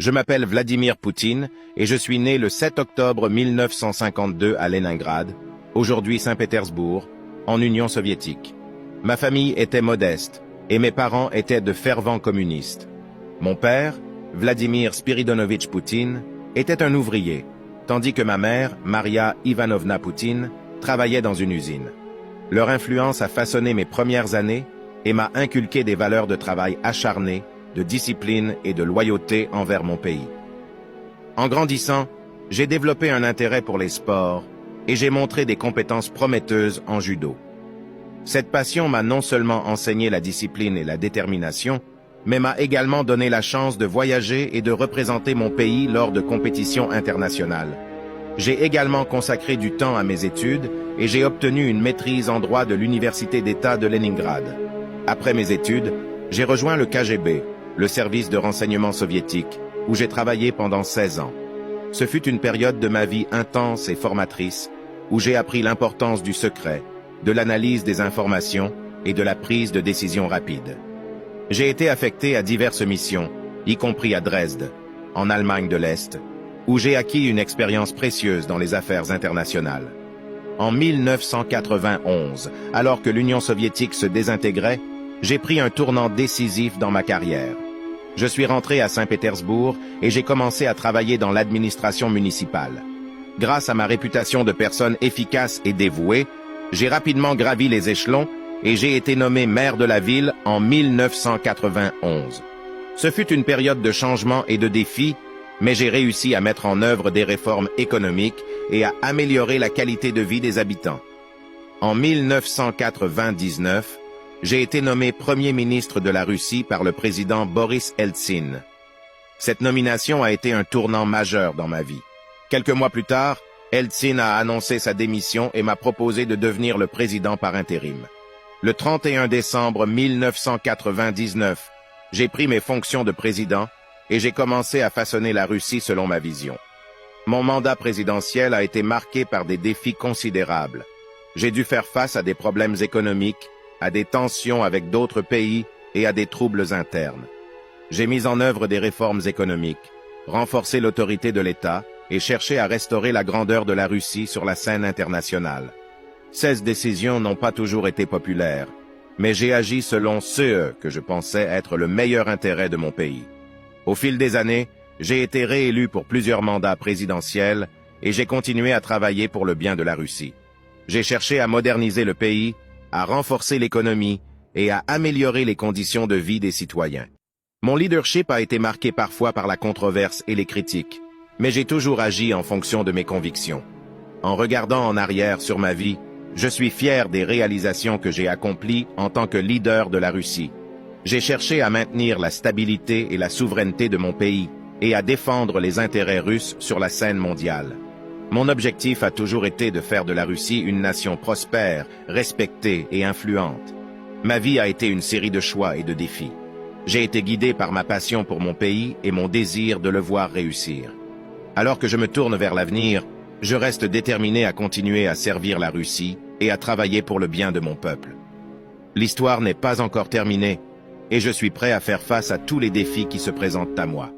Je m'appelle Vladimir Poutine et je suis né le 7 octobre 1952 à Leningrad, aujourd'hui Saint-Pétersbourg, en Union soviétique. Ma famille était modeste et mes parents étaient de fervents communistes. Mon père, Vladimir Spiridonovitch Poutine, était un ouvrier, tandis que ma mère, Maria Ivanovna Poutine, travaillait dans une usine. Leur influence a façonné mes premières années et m'a inculqué des valeurs de travail acharné, de discipline et de loyauté envers mon pays. En grandissant, j'ai développé un intérêt pour les sports et j'ai montré des compétences prometteuses en judo. Cette passion m'a non seulement enseigné la discipline et la détermination, mais m'a également donné la chance de voyager et de représenter mon pays lors de compétitions internationales. J'ai également consacré du temps à mes études et j'ai obtenu une maîtrise en droit de l'Université d'État de Leningrad. Après mes études, j'ai rejoint le KGB, le service de renseignement soviétique, où j'ai travaillé pendant 16 ans. Ce fut une période de ma vie intense et formatrice, où j'ai appris l'importance du secret, de l'analyse des informations et de la prise de décisions rapides. J'ai été affecté à diverses missions, y compris à Dresde, en Allemagne de l'Est, où j'ai acquis une expérience précieuse dans les affaires internationales. En 1991, alors que l'Union soviétique se désintégrait, j'ai pris un tournant décisif dans ma carrière. Je suis rentré à Saint-Pétersbourg et j'ai commencé à travailler dans l'administration municipale. Grâce à ma réputation de personne efficace et dévouée, j'ai rapidement gravi les échelons et j'ai été nommé maire de la ville en 1991. Ce fut une période de changement et de défis, mais j'ai réussi à mettre en œuvre des réformes économiques et à améliorer la qualité de vie des habitants. En 1999, j'ai été nommé Premier ministre de la Russie par le président Boris Eltsine. Cette nomination a été un tournant majeur dans ma vie. Quelques mois plus tard, Eltsine a annoncé sa démission et m'a proposé de devenir le président par intérim. Le 31 décembre 1999, j'ai pris mes fonctions de président et j'ai commencé à façonner la Russie selon ma vision. Mon mandat présidentiel a été marqué par des défis considérables. J'ai dû faire face à des problèmes économiques, à des tensions avec d'autres pays et à des troubles internes. J'ai mis en œuvre des réformes économiques, renforcé l'autorité de l'État et cherché à restaurer la grandeur de la Russie sur la scène internationale. Ces décisions n'ont pas toujours été populaires, mais j'ai agi selon ce que je pensais être le meilleur intérêt de mon pays. Au fil des années, j'ai été réélu pour plusieurs mandats présidentiels et j'ai continué à travailler pour le bien de la Russie. J'ai cherché à moderniser le pays, à renforcer l'économie et à améliorer les conditions de vie des citoyens. Mon leadership a été marqué parfois par la controverse et les critiques, mais j'ai toujours agi en fonction de mes convictions. En regardant en arrière sur ma vie, je suis fier des réalisations que j'ai accomplies en tant que leader de la Russie. J'ai cherché à maintenir la stabilité et la souveraineté de mon pays et à défendre les intérêts russes sur la scène mondiale. Mon objectif a toujours été de faire de la Russie une nation prospère, respectée et influente. Ma vie a été une série de choix et de défis. J'ai été guidé par ma passion pour mon pays et mon désir de le voir réussir. Alors que je me tourne vers l'avenir, je reste déterminé à continuer à servir la Russie et à travailler pour le bien de mon peuple. L'histoire n'est pas encore terminée et je suis prêt à faire face à tous les défis qui se présentent à moi.